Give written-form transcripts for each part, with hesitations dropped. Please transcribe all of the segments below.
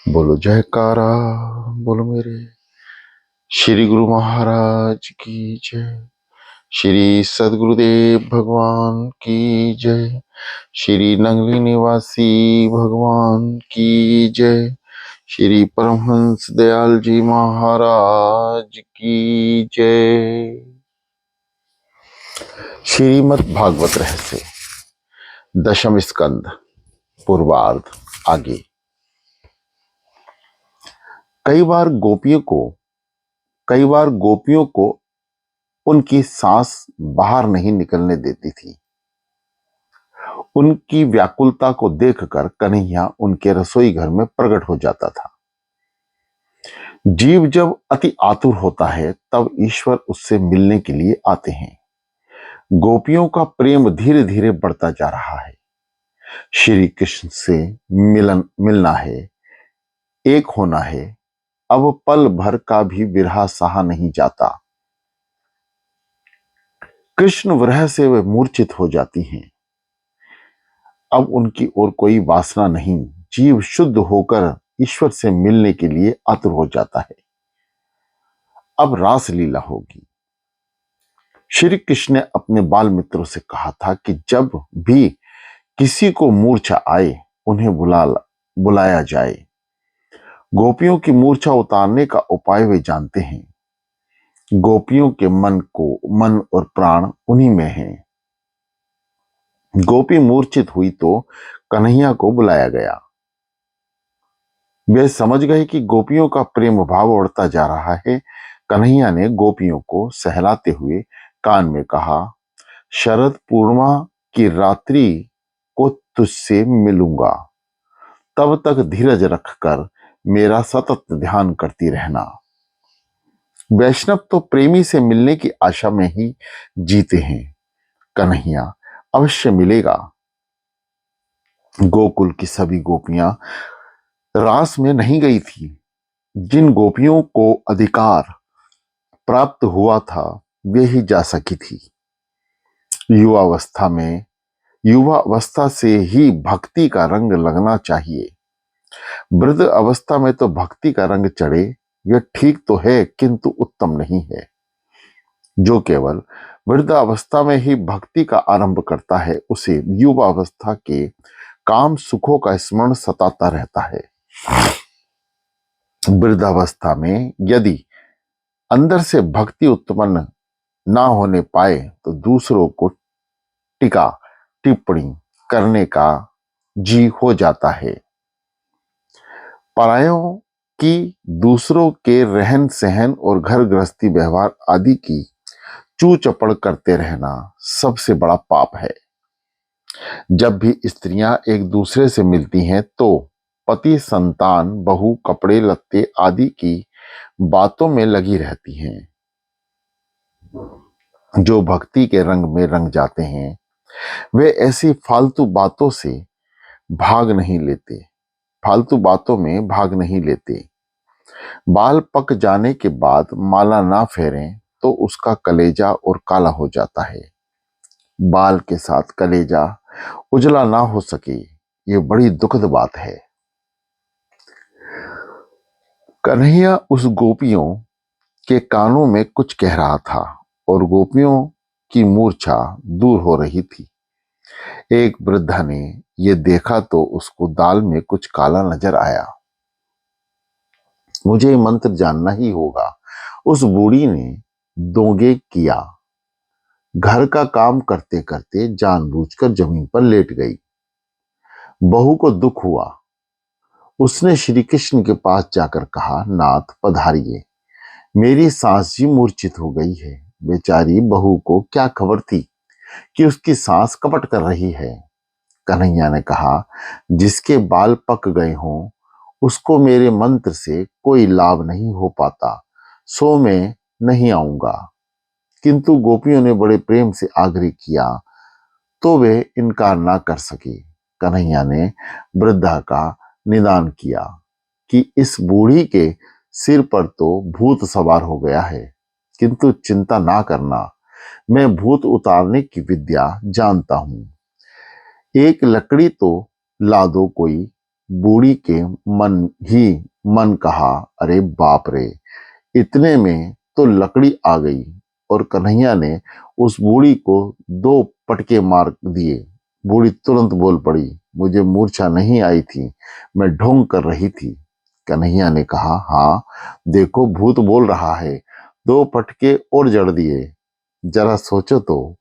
बोलो जयकारा। बोलो मेरे श्री गुरु महाराज की जय। श्री सदगुरुदेव भगवान की जय। श्री नंगली निवासी भगवान की जय। श्री परमहंस दयाल जी महाराज की जय। श्रीमद् भागवत रहस्य दशम स्कंद पूर्वार्ध आगे। कई बार गोपियों को उनकी सांस बाहर नहीं निकलने देती थी। उनकी व्याकुलता को देखकर कन्हैया उनके रसोई घर में प्रकट हो जाता था। जीव जब अति आतुर होता है तब ईश्वर उससे मिलने के लिए आते हैं। गोपियों का प्रेम धीरे धीरे बढ़ता जा रहा है। श्री कृष्ण से मिलना है, एक होना है। अब पल भर का भी विरह सहा नहीं जाता। कृष्ण विरह से वे मूर्छित हो जाती हैं। अब उनकी ओर कोई वासना नहीं। जीव शुद्ध होकर ईश्वर से मिलने के लिए आतुर हो जाता है। अब रासलीला होगी। श्री कृष्ण ने अपने बाल मित्रों से कहा था कि जब भी किसी को मूर्छा आए उन्हें बुलाया जाए। गोपियों की मूर्छा उतारने का उपाय वे जानते हैं। गोपियों के मन और प्राण उन्हीं में हैं। गोपी मूर्छित हुई तो कन्हैया को बुलाया गया। वे समझ गए कि गोपियों का प्रेम भाव बढ़ता जा रहा है। कन्हैया ने गोपियों को सहलाते हुए कान में कहा, शरद पूर्णिमा की रात्रि को तुझसे मिलूंगा। तब तक धीरज रखकर मेरा सतत ध्यान करती रहना। वैष्णव तो प्रेमी से मिलने की आशा में ही जीते हैं। कन्हैया अवश्य मिलेगा। गोकुल की सभी गोपियां रास में नहीं गई थी। जिन गोपियों को अधिकार प्राप्त हुआ था वे ही जा सकी थी। युवावस्था से ही भक्ति का रंग लगना चाहिए। वृद्ध अवस्था में तो भक्ति का रंग चढ़े यह ठीक तो है, किंतु उत्तम नहीं है। जो केवल वृद्धावस्था में ही भक्ति का आरंभ करता है उसे युवावस्था के काम सुखों का स्मरण सताता रहता है। वृद्धावस्था में यदि अंदर से भक्ति उत्पन्न ना होने पाए तो दूसरों को टीका टिप्पणी करने का जी हो जाता है। परायों की, दूसरों के रहन सहन और घर गृहस्थी व्यवहार आदि की चू चपड़ करते रहना सबसे बड़ा पाप है। जब भी स्त्रियां एक दूसरे से मिलती हैं तो पति, संतान, बहू, कपड़े लत्ते आदि की बातों में लगी रहती हैं। जो भक्ति के रंग में रंग जाते हैं वे ऐसी फालतू बातों में भाग नहीं लेते। बाल पक जाने के बाद माला ना फेरें तो उसका कलेजा और काला हो जाता है। बाल के साथ कलेजा उजला ना हो सके ये बड़ी दुखद बात है। कन्हैया उस गोपियों के कानों में कुछ कह रहा था और गोपियों की मूर्छा दूर हो रही थी। एक वृद्धा ने ये देखा तो उसको दाल में कुछ काला नजर आया। मुझे ये मंत्र जानना ही होगा। उस बूढ़ी ने दोगे किया। घर का काम करते करते जानबूझकर जमीन पर लेट गई। बहू को दुख हुआ। उसने श्री कृष्ण के पास जाकर कहा, नाथ पधारिए, मेरी सास जी मूर्छित हो गई है। बेचारी बहू को क्या खबर थी कि उसकी सास कपट कर रही है। कन्हैया ने कहा, जिसके बाल पक गए हों उसको मेरे मंत्र से कोई लाभ नहीं हो पाता, सो मैं नहीं आऊंगा। किंतु गोपियों ने बड़े प्रेम से आग्रह किया तो वे इनकार ना कर सके। कन्हैया ने वृद्धा का निदान किया कि इस बूढ़ी के सिर पर तो भूत सवार हो गया है, किंतु चिंता ना करना, मैं भूत उतारने की विद्या जानता हूं। एक लकड़ी तो ला दो कोई, बूढ़ी के मन कहा, अरे बाप रे, इतने में तो लकड़ी आ गई और कन्हैया ने उस बूढ़ी को 2 पटके मार दिए। बूढ़ी तुरंत बोल पड़ी, मुझे मूर्छा नहीं आई थी, मैं ढोंग कर रही थी। कन्हैया ने कहा, हाँ देखो भूत बोल रहा है, 2 पटके और जड़ दिए। जरा सोचो तो,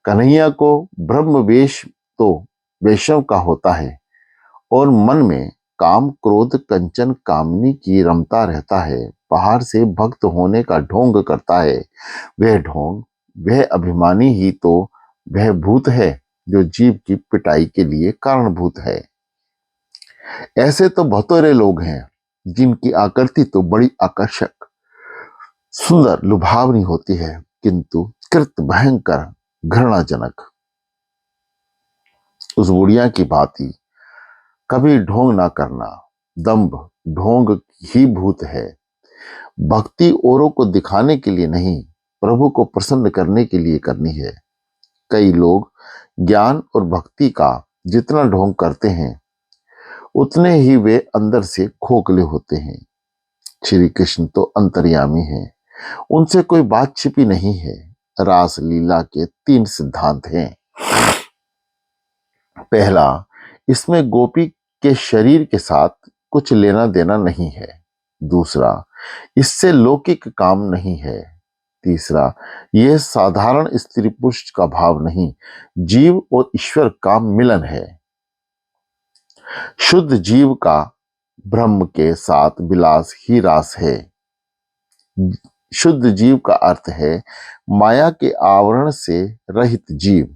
कन्हैया को ब्रह्म वेश तो वैष्णव का होता है और मन में काम क्रोध कंचन कामनी की रमता रहता है, बाहर से भक्त होने का ढोंग करता है। वह ढोंग, वह अभिमानी ही तो वह भूत है जो जीव की पिटाई के लिए कारणभूत है। ऐसे तो बहुतेरे लोग हैं जिनकी आकृति तो बड़ी आकर्षक, सुंदर, लुभावनी होती है, किंतु कृत भयंकर, घृणाजनक। उस बुढ़िया की भांति कभी ढोंग ना करना। दंभ ढोंग ही भूत है। भक्ति औरों को दिखाने के लिए नहीं, प्रभु को प्रसन्न करने के लिए करनी है। कई लोग ज्ञान और भक्ति का जितना ढोंग करते हैं, उतने ही वे अंदर से खोखले होते हैं। श्री कृष्ण तो अंतर्यामी हैं, उनसे कोई बात छिपी नहीं है। रास लीला के 3 सिद्धांत हैं। पहला, इसमें गोपी के शरीर के साथ कुछ लेना देना नहीं है। दूसरा, इससे लौकिक काम नहीं है। तीसरा, यह साधारण स्त्री पुरुष का भाव नहीं, जीव और ईश्वर का मिलन है। शुद्ध जीव का ब्रह्म के साथ विलास ही रास है। शुद्ध जीव का अर्थ है माया के आवरण से रहित जीव।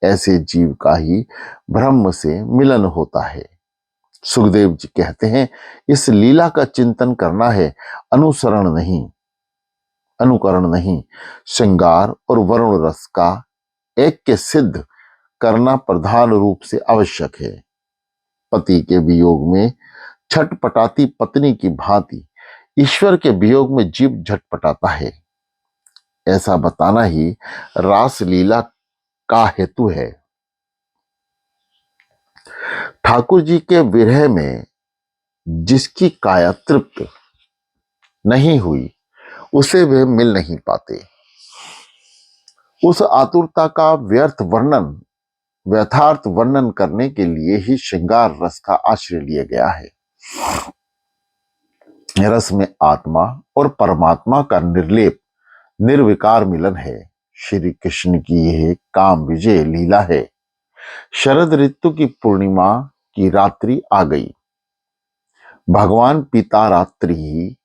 ऐसे जीव का ही ब्रह्म से मिलन होता है। सुखदेव जी कहते हैं, इस लीला का चिंतन करना है, अनुसरण नहीं, अनुकरण नहीं। श्रृंगार और वरुण रस का ऐक्य सिद्ध करना प्रधान रूप से आवश्यक है। पति के वियोग में छटपटाती पत्नी की भांति ईश्वर के वियोग में जीव झटपटाता है, ऐसा बताना ही रास लीला का हेतु है। ठाकुर जी के विरह में जिसकी काया तृप्त नहीं हुई, उसे वे मिल नहीं पाते। उस आतुरता का व्यथार्थ वर्णन करने के लिए ही श्रृंगार रस का आश्रय लिया गया है। रस में आत्मा और परमात्मा का निर्लेप निर्विकार मिलन है। श्री कृष्ण की यह काम विजय लीला है। शरद ऋतु की पूर्णिमा की रात्रि आ गई। भगवान पिता रात्रि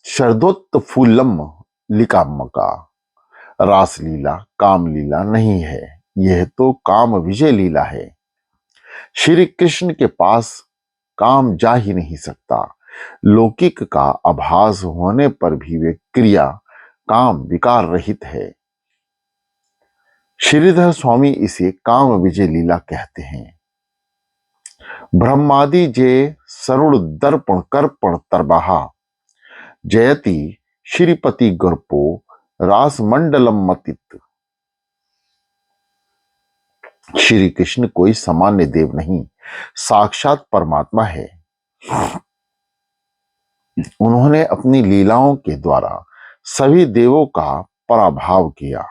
शरदोत्फुल्लम लिकामका। रासलीला कामलीला नहीं है, यह तो काम विजय लीला है। श्री कृष्ण के पास काम जा ही नहीं सकता। लौकिक का आभास होने पर भी वे क्रिया काम विकार रहित है। श्रीधर स्वामी इसे काम विजय लीला कहते हैं। ब्रह्मादि जे सरुण दर्पण कर्पण तरबाहा जयति श्रीपति गर्पो रास मंडलम मतित। श्री कृष्ण कोई सामान्य देव नहीं, साक्षात परमात्मा है। उन्होंने अपनी लीलाओं के द्वारा सभी देवों का पराभाव किया।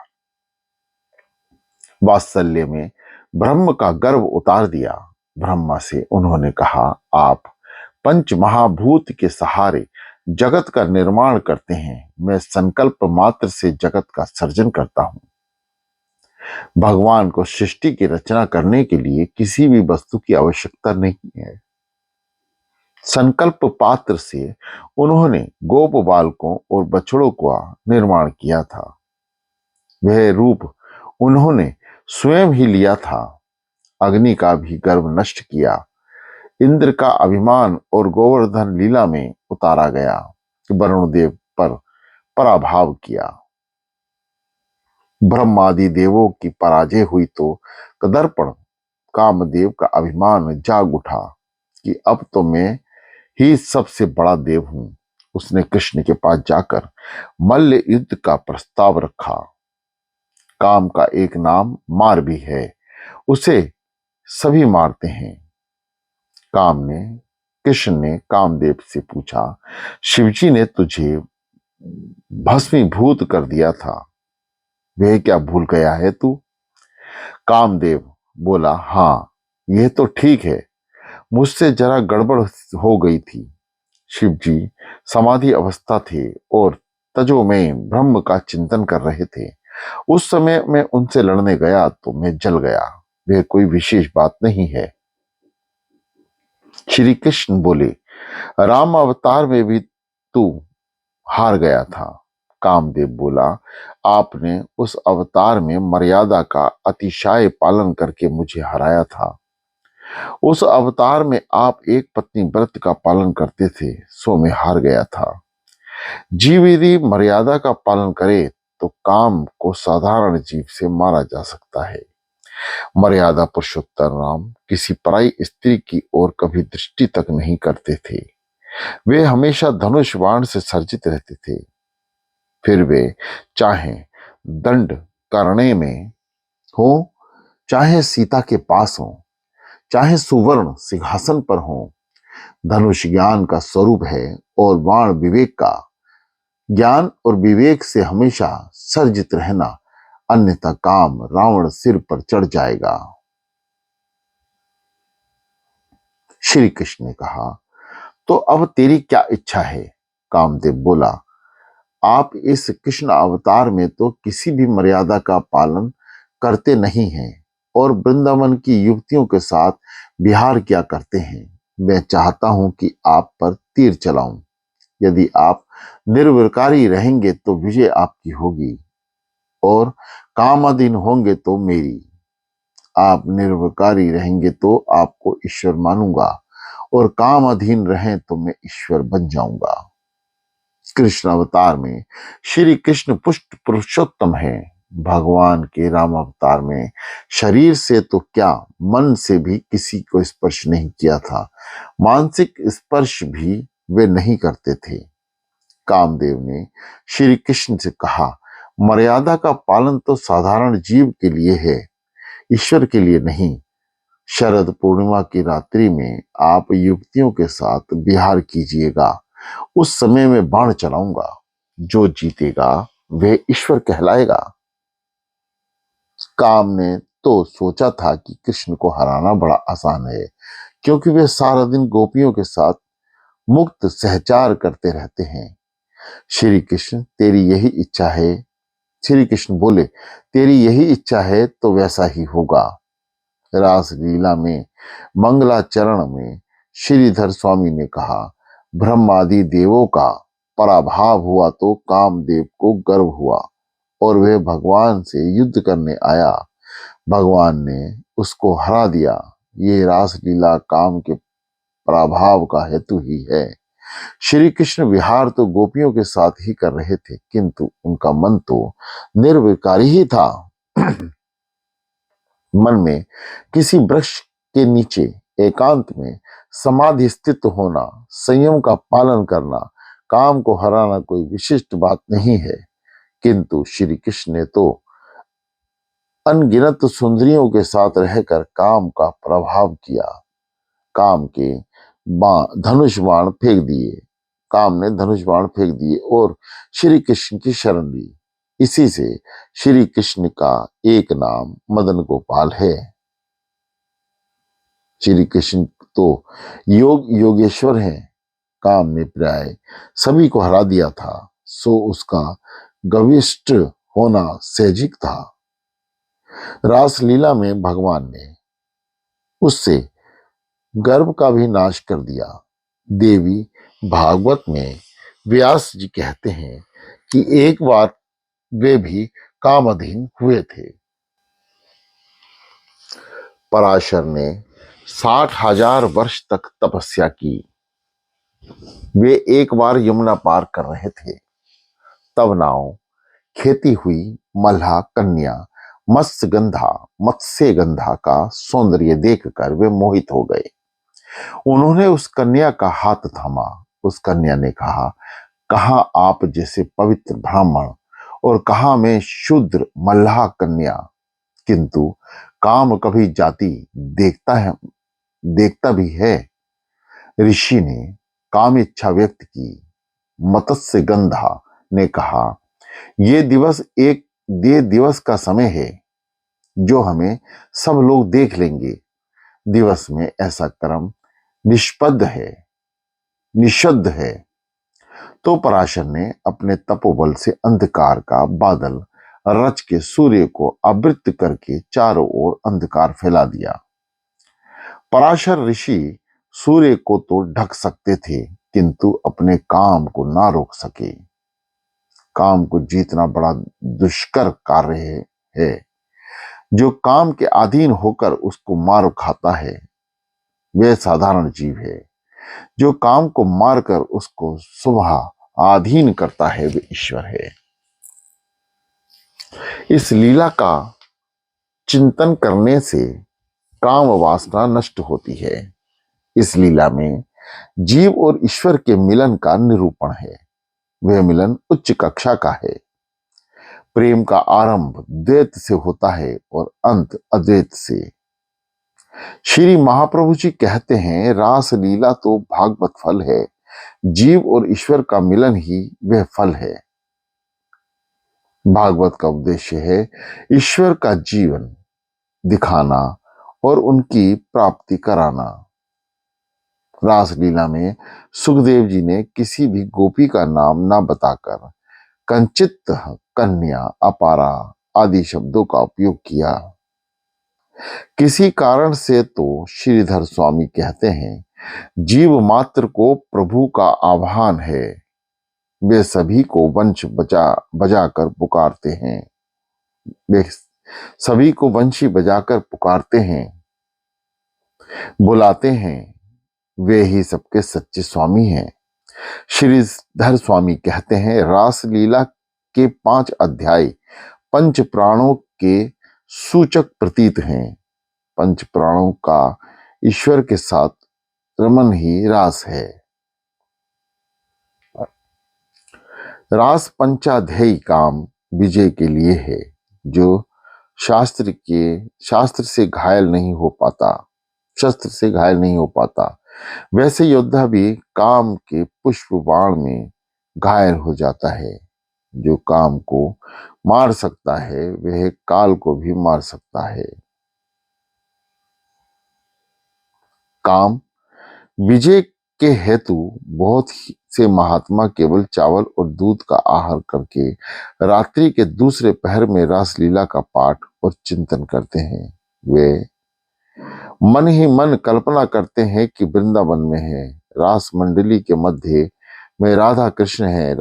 वात्सल्य में ब्रह्म का गर्व उतार दिया। ब्रह्मा से उन्होंने कहा, आप पंच महाभूत के सहारे जगत का निर्माण करते हैं, मैं संकल्प मात्र से जगत का सर्जन करता हूं। भगवान को सृष्टि की रचना करने के लिए किसी भी वस्तु की आवश्यकता नहीं है। संकल्प पात्र से उन्होंने गोप बालकों और बछड़ों का निर्माण किया था। वह रूप उन्होंने स्वयं ही लिया था। अग्नि का भी गर्व नष्ट किया। इंद्र का अभिमान और गोवर्धन लीला में उतारा गया। वरुण देव पर पराभाव किया। ब्रह्मादि देवों की पराजय हुई तो कदर्पण कामदेव का अभिमान जाग उठा कि अब तो मैं ही सबसे बड़ा देव हूं। उसने कृष्ण के पास जाकर मल्ल युद्ध का प्रस्ताव रखा। काम का एक नाम मार भी है। उसे सभी मारते हैं। कृष्ण ने कामदेव से पूछा, शिवजी ने तुझे भस्मीभूत कर दिया था, वह क्या भूल गया है तू? कामदेव बोला, हाँ, यह तो ठीक है, मुझसे जरा गड़बड़ हो गई थी। शिव जी समाधि अवस्था थे और तजो में ब्रह्म का चिंतन कर रहे थे। उस समय मैं उनसे लड़ने गया तो मैं जल गया, वह कोई विशेष बात नहीं है। श्री कृष्ण बोले, राम अवतार में भी तू हार गया था। कामदेव बोला, आपने उस अवतार में मर्यादा का अतिशय पालन करके मुझे हराया था। उस अवतार में आप एक पत्नी व्रत का पालन करते थे, सो मैं हार गया था। जीव यदि मर्यादा का पालन करे तो काम को साधारण जीव से मारा जा सकता है। मर्यादा पुरुषोत्तम राम किसी पराई स्त्री की ओर कभी दृष्टि तक नहीं करते थे। वे हमेशा धनुष बाण से सर्जित रहते थे। फिर वे चाहे दंड करने में हो, चाहे सीता के पास हो, चाहे सुवर्ण सिंहासन पर हो। धनुष ज्ञान का स्वरूप है और बाण विवेक का। ज्ञान और विवेक से हमेशा सर्जित रहना, अन्यथा काम रावण सिर पर चढ़ जाएगा। श्री कृष्ण ने कहा, तो अब तेरी क्या इच्छा है? कामदेव बोला, आप इस कृष्ण अवतार में तो किसी भी मर्यादा का पालन करते नहीं हैं और वृंदावन की युवतियों के साथ विहार किया करते हैं। मैं चाहता हूं कि आप पर तीर चलाऊं। यदि आप निर्विकारी रहेंगे तो विजय आपकी होगी और कामाधीन होंगे तो मेरी। आप निर्विकारी रहेंगे तो आपको ईश्वर मानूंगा और काम अधीन रहें तो मैं ईश्वर बन जाऊंगा। कृष्ण अवतार में श्री कृष्ण पुष्ट पुरुषोत्तम है। भगवान के राम अवतार में शरीर से तो क्या, मन से भी किसी को स्पर्श नहीं किया था। मानसिक स्पर्श भी वे नहीं करते थे। कामदेव ने श्री कृष्ण से कहा, मर्यादा का पालन तो साधारण जीव के लिए है, ईश्वर के लिए नहीं। शरद पूर्णिमा की रात्रि में आप युवतियों के साथ विहार कीजिएगा। उस समय में बाण चलाऊंगा। जो जीतेगा वह ईश्वर कहलाएगा। काम ने तो सोचा था कि कृष्ण को हराना बड़ा आसान है, क्योंकि वे सारा दिन गोपियों के साथ मुक्त सहचार करते रहते हैं। श्री कृष्ण तेरी यही इच्छा है? श्री कृष्ण बोले, तेरी यही इच्छा है तो वैसा ही होगा। रास लीला में मंगलाचरण में श्रीधर स्वामी ने कहा, ब्रह्मादि देवों का पराभाव हुआ तो कामदेव को गर्व हुआ और वह भगवान से युद्ध करने आया। भगवान ने उसको हरा दिया। ये रास लीला काम के पराभाव का हेतु ही है। श्री कृष्ण विहार तो गोपियों के साथ ही कर रहे थे, किंतु उनका मन तो निर्विकारी ही था। मन में किसी वृक्ष के नीचे एकांत में समाधि स्थित होना, संयम का पालन करना, काम को हराना कोई विशिष्ट बात नहीं है। किंतु श्री कृष्ण ने तो अनगिनत सुंदरियों के साथ रहकर काम का प्रभाव किया। काम के धनुष बाण फेंक दिए। काम ने धनुष बाण फेंक दिए और श्री कृष्ण की शरण ली। इसी से श्री कृष्ण का एक नाम मदन गोपाल है। श्री कृष्ण तो योग योगेश्वर हैं। काम ने प्राय सभी को हरा दिया था, सो उसका गविष्ठ होना सहजिक था। रासलीला में भगवान ने उससे गर्भ का भी नाश कर दिया। देवी भागवत में व्यास जी कहते हैं कि एक बार वे भी कामाधीन हुए थे। पराशर ने 60,000 वर्ष तक तपस्या की। वे एक बार यमुना पार कर रहे थे, तब नाव खेती हुई मल्हा कन्या मत्स्य गंधा का सौंदर्य देखकर वे मोहित हो गए। उन्होंने उस कन्या का हाथ थामा। उस कन्या ने कहा, कहाँ आप जैसे पवित्र ब्राह्मण और कहाँ मैं शूद्र मल्लाह कन्या। किंतु काम कभी जाति देखता भी है। ऋषि ने काम इच्छा व्यक्त की। मत्स्य गंधा ने कहा, ये दिवस का समय है जो हमें सब लोग देख लेंगे। दिवस में ऐसा कर्म निष्पद है, निषिद्ध है। तो पराशर ने अपने तपोबल से अंधकार का बादल रच के सूर्य को आवृत करके चारों ओर अंधकार फैला दिया। पराशर ऋषि सूर्य को तो ढक सकते थे, किंतु अपने काम को ना रोक सके। काम को जीतना बड़ा दुष्कर कार्य है। जो काम के अधीन होकर उसको मार खाता है वह साधारण जीव है। जो काम को मारकर उसको सुबह अधीन करता है वह ईश्वर है। इस लीला का चिंतन करने से काम वासना नष्ट होती है। इस लीला में जीव और ईश्वर के मिलन का निरूपण है। वह मिलन उच्च कक्षा का है। प्रेम का आरंभ द्वैत से होता है और अंत अद्वैत से। श्री महाप्रभु जी कहते हैं, रास लीला तो भागवत फल है। जीव और ईश्वर का मिलन ही वह फल है। भागवत का उद्देश्य है ईश्वर का जीवन दिखाना और उनकी प्राप्ति कराना। रासलीला में सुखदेव जी ने किसी भी गोपी का नाम ना बताकर कंचित, कन्या, अपारा आदि शब्दों का उपयोग किया। किसी कारण से तो श्रीधर स्वामी कहते हैं, जीव मात्र को प्रभु का आह्वान है। वे सभी को वंश बजाकर पुकारते हैं। वे सभी को वंशी बजाकर पुकारते हैं, बुलाते हैं। वे ही सबके सच्चे स्वामी हैं। श्रीधर स्वामी कहते हैं, रास लीला के 5 अध्याय पंच प्राणों के सूचक प्रतीत हैं। पंच प्राणों का ईश्वर के साथ रमन ही रास है। रास पंचाध्यायी काम विजय के लिए है, जो शास्त्र से घायल नहीं हो पाता, शस्त्र से घायल नहीं हो पाता। वैसे योद्धा भी काम के पुष्प बाण में घायल हो जाता है। जो काम को मार सकता है वह काल को भी मार सकता है। काम विजय के हेतु बहुत से महात्मा केवल चावल और दूध का आहार करके रात्रि के दूसरे पहर में रासलीला का पाठ और चिंतन करते हैं। वे मन ही मन कल्पना करते हैं कि वृंदावन में है, रास मंडली के मध्य में राधा कृष्ण है।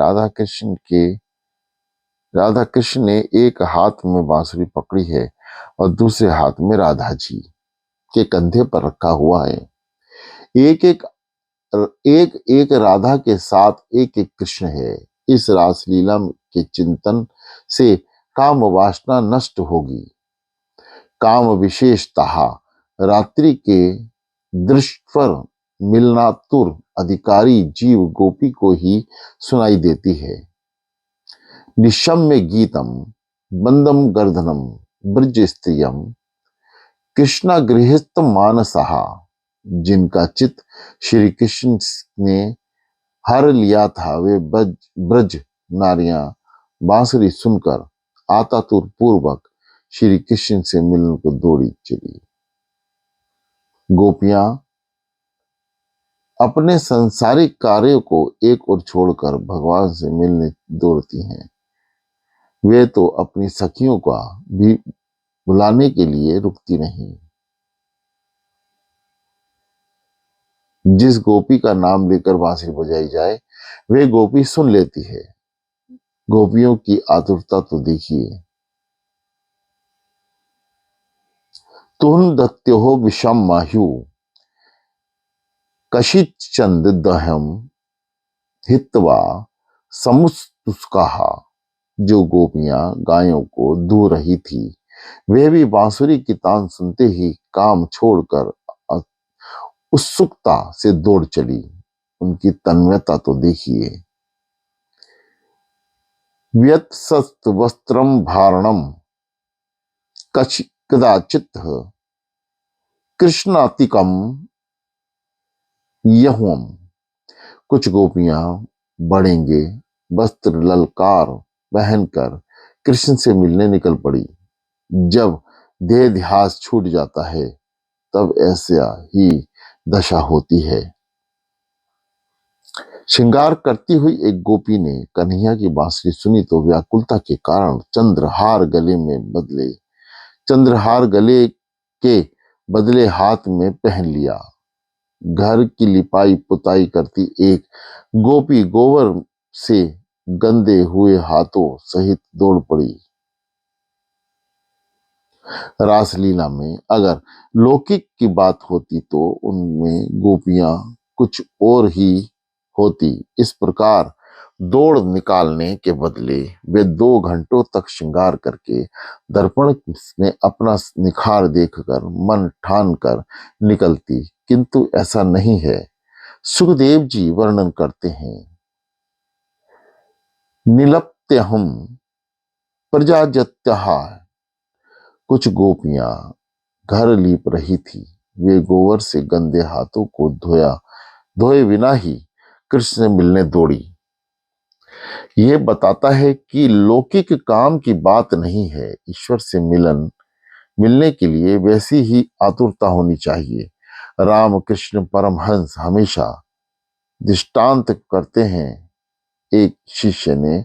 राधा कृष्ण ने एक हाथ में बांसुरी पकड़ी है और दूसरे हाथ में राधा जी के कंधे पर रखा हुआ है। एक एक राधा के साथ एक एक कृष्ण है। इस रासलीला के चिंतन से काम वासना नष्ट होगी। काम विशेषतः रात्रि के दृश्यपर मिलनातुर अधिकारी जीव गोपी को ही सुनाई देती है। निशम्य गीतम बंदम गर्दनम ब्रज स्त्रियम कृष्णा गृहस्थ मानसहा। जिनका चित्त श्री कृष्ण ने हर लिया था, वे ब्रज नारियां बांसुरी सुनकर आतातुर पूर्वक श्री कृष्ण से मिलने को दौड़ी चली। गोपियां अपने सांसारिक कार्यों को एक ओर छोड़कर भगवान से मिलने दौड़ती हैं। वे तो अपनी सखियों का भी बुलाने के लिए रुकती नहीं। जिस गोपी का नाम लेकर बांसुरी बजाई जाए वे गोपी सुन लेती है। गोपियों की आतुरता तो देखिए। तुम दत्यो विषम माह्यु कशिचंद दहम हित्वा समुस्तुस्काहा। जो गोपियां गायों को दूह रही थी, वे भी बांसुरी की तान सुनते ही काम छोड़कर उत्सुकता से दौड़ चली। उनकी तन्मयता तो देखिए। व्यत्सस्त वस्त्रम धारणम कदाचित कृष्णातिकम यहुम। कुछ गोपियां बढ़ेंगे वस्त्र ललकार पहनकर कृष्ण से मिलने निकल पड़ी। जब देह ध्यास छूट जाता है तब ऐसा ही दशा होती है। श्रृंगार करती हुई एक गोपी ने कन्हैया की बांसुरी सुनी तो व्याकुलता के कारण चंद्रहार गले के बदले हाथ में पहन लिया। घर की लिपाई पुताई करती एक गोपी गोबर से गंदे हुए हाथों सहित दौड़ पड़ी। रासलीला में अगर लौकिक की बात होती तो उनमें गोपियां कुछ और ही होती। इस प्रकार दौड़ निकालने के बदले वे 2 घंटों तक श्रृंगार करके दर्पण में अपना निखार देखकर मन ठान कर निकलती, किंतु ऐसा नहीं है। सुखदेव जी वर्णन करते हैं, निलप्त्यहम प्रजाजत्याः। कुछ गोपियां घर लीप रही थी। वे गोबर से गंदे हाथों को धोए बिना ही कृष्ण से मिलने दौड़ी। यह बताता है कि लौकिक काम की बात नहीं है। ईश्वर से मिलने के लिए वैसी ही आतुरता होनी चाहिए। रामकृष्ण परमहंस हमेशा दृष्टांत करते हैं। एक शिष्य ने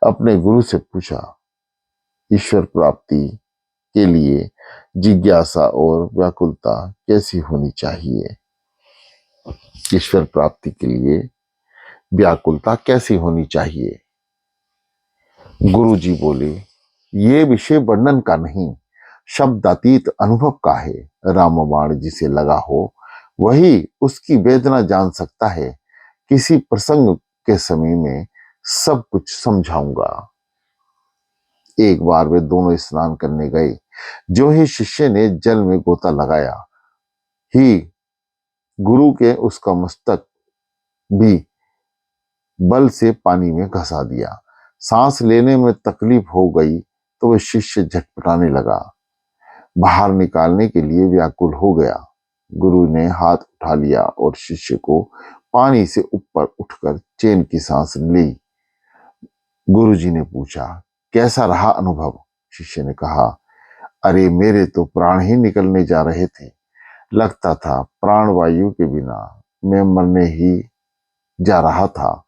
अपने गुरु से पूछा, ईश्वर प्राप्ति के लिए जिज्ञासा और व्याकुलता कैसी होनी चाहिए? ईश्वर प्राप्ति के लिए व्याकुलता कैसी होनी चाहिए? गुरु जी बोले, ये विषय वर्णन का नहीं, शब्दातीत अनुभव का है। रामबाण जिसे लगा हो वही उसकी वेदना जान सकता है। किसी प्रसंग के समय में सब कुछ समझाऊंगा। एक बार वे दोनों स्नान करने गए। जो ही शिष्य ने जल में गोता लगाया ही गुरु के उसका मस्तक भी बल से पानी में घसा दिया। सांस लेने में तकलीफ हो गई तो वह शिष्य झटपटाने लगा, बाहर निकालने के लिए व्याकुल हो गया। गुरु ने हाथ उठा लिया और शिष्य को पानी से ऊपर उठकर चैन की सांस ली। गुरु जी ने पूछा, कैसा रहा अनुभव? शिष्य ने कहा, अरे मेरे तो प्राण ही निकलने जा रहे थे। लगता था प्राणवायु के बिना मैं मरने ही जा रहा था।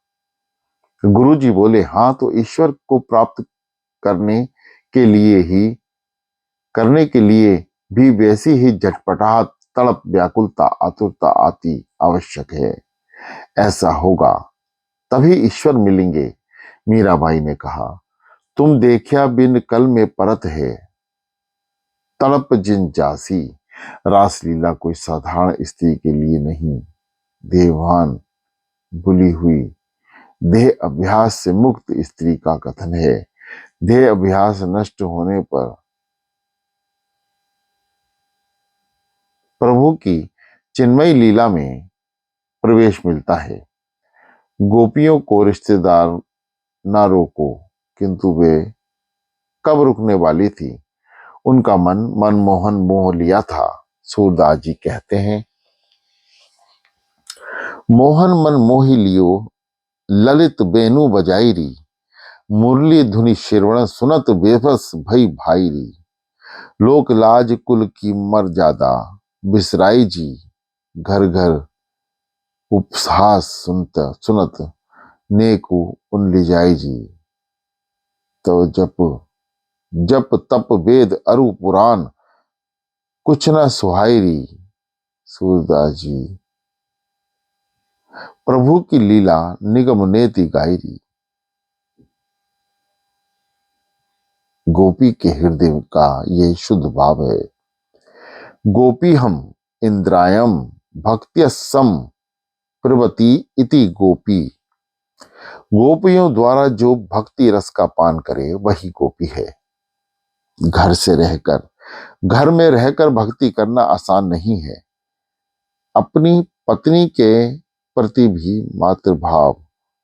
गुरु जी बोले, हाँ तो ईश्वर को प्राप्त करने के लिए भी वैसी ही झटपटाहट, तड़प, व्याकुलता, आतुरता आती आवश्यक है। ऐसा होगा तभी ईश्वर मिलेंगे। मीराबाई ने कहा, तुम देखिया बिन कल में परत है, तड़प जिन जासी। रासलीला कोई साधारण स्त्री के लिए नहीं, देवान भुली हुई देह अभ्यास से मुक्त स्त्री का कथन है। देह अभ्यास नष्ट होने पर प्रभु की चिन्मयी लीला में प्रवेश मिलता है। गोपियों को रिश्तेदार ना रोको, किंतु वे कब रुकने वाली थी? उनका मन मनमोहन मोह लिया था। सूरदास जी कहते हैं, मोहन मन मोहि लियो, ललित बेनु बजाई री, मुरली धुनि श्रवण सुनत बेबस भई भाई री। लोक लाज कुल की मर जादा, बिसराई जी, घर घर उपहास सुनत नेकु उन लिजाई जी। तो जप तप वेद अरु पुराण, कुछ न सुहाई री। सूरदास जी प्रभु की लीला निगम नेति गायरी। गोपी के हृदय का ये शुद्ध भाव है। गोपी हम इंद्रायम भक्त्यसम प्रवती इति गोपी। गोपियों द्वारा जो भक्ति रस का पान करे वही गोपी है। घर में रहकर भक्ति करना आसान नहीं है। अपनी पत्नी के प्रति भी मातृभाव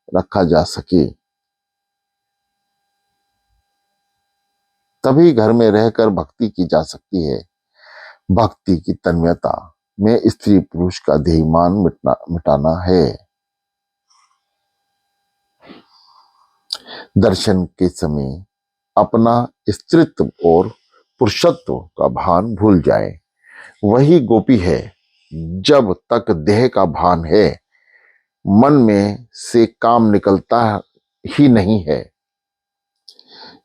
रखा जा सके, तभी घर में रहकर भक्ति की जा सकती है। भक्ति की तन्मयता में स्त्री पुरुष का ध्येयमान मिटाना है। दर्शन के समय अपना स्त्रीत्व और पुरुषत्व का भान भूल जाए, वही गोपी है। जब तक देह का भान है, मन में से काम निकलता ही नहीं है।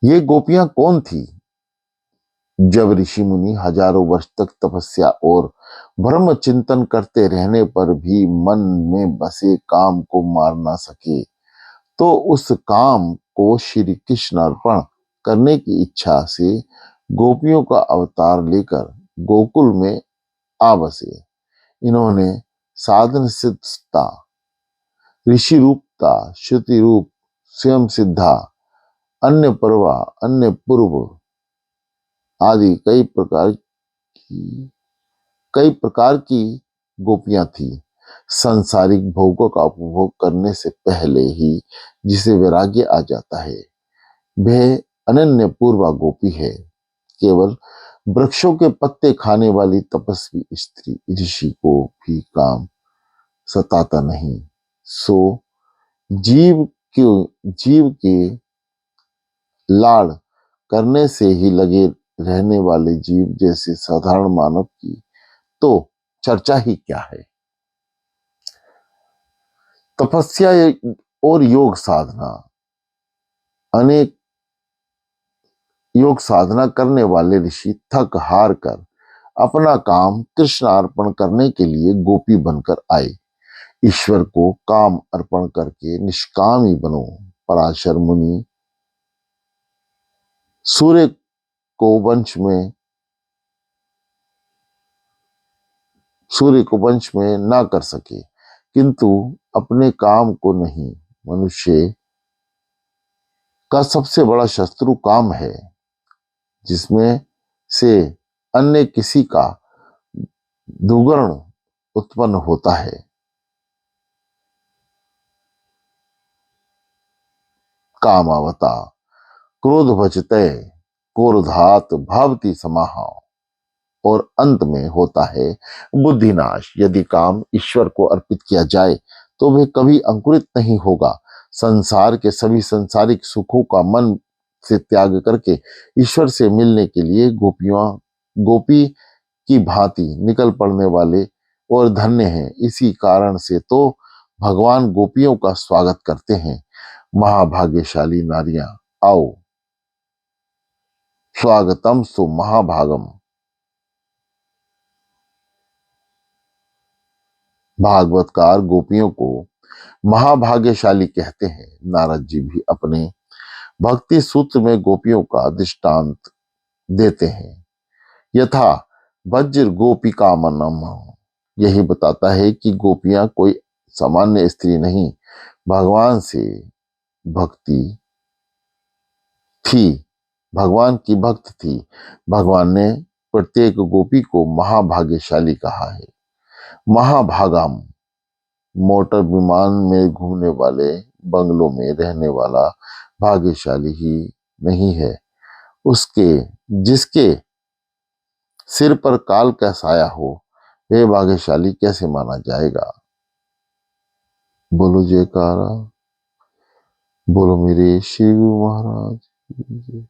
ये गोपियां कौन थी? जब ऋषि मुनि हजारों वर्ष तक तपस्या और ब्रह्म चिंतन करते रहने पर भी मन में बसे काम को मार ना सके, तो उस काम को श्री कृष्ण अर्पण करने की इच्छा से गोपियों का अवतार लेकर गोकुल में आ बसे। इन्होंने साधन सिद्धता, ऋषि रूपता, श्रुति रूप, स्वयं सिद्धा, अन्य परवा, अन्य पूर्व आदि कई प्रकार की गोपियां थी। सांसारिक भोगों का उपभोग करने से पहले ही जिसे वैराग्य आ जाता है, वह अनन्य पूर्वा गोपी है। केवल वृक्षों के पत्ते खाने वाली तपस्वी स्त्री ऋषि को भी काम सताता नहीं। सो जीव के लाड़ करने से ही लगे रहने वाले जीव जैसे साधारण मानव की तो चर्चा ही क्या है। तपस्या और योग साधना, अनेक योग साधना करने वाले ऋषि थक हार कर अपना काम कृष्ण अर्पण करने के लिए गोपी बनकर आए। ईश्वर को काम अर्पण करके निष्कामी बनो। पराशर मुनि सूर्य को वंश में ना कर सके, किंतु अपने काम को नहीं। मनुष्य का सबसे बड़ा शत्रु काम है, जिसमें से अन्य किसी का दुर्गुण उत्पन्न होता है। कामावता क्रोध भजते क्रोधात भावती समाह, और अंत में होता है बुद्धिनाश। यदि काम ईश्वर को अर्पित किया जाए तो वह कभी अंकुरित नहीं होगा। संसार के सभी संसारिक सुखों का मन से त्याग करके ईश्वर से मिलने के लिए गोपी की भांति निकल पड़ने वाले और धन्य हैं। इसी कारण से तो भगवान गोपियों का स्वागत करते हैं। महाभाग्यशाली नारियां, आओ, स्वागतम सु महाभागम। भागवतकार गोपियों को महाभाग्यशाली कहते हैं। नारद जी भी अपने भक्ति सूत्र में गोपियों का दृष्टांत देते हैं। यथा वज्र गोपिका मनम, यही बताता है कि गोपियां कोई सामान्य स्त्री नहीं, भगवान से भक्ति थी, भगवान की भक्त थी। भगवान ने प्रत्येक गोपी को महाभाग्यशाली कहा है। महाभागम मोटर विमान में घूमने वाले, बंगलों में रहने वाला भाग्यशाली ही नहीं है, उसके जिसके सिर पर काल का साया हो, वह भाग्यशाली कैसे माना जाएगा। बोलो जयकारा, बोलो मेरे शिव महाराज।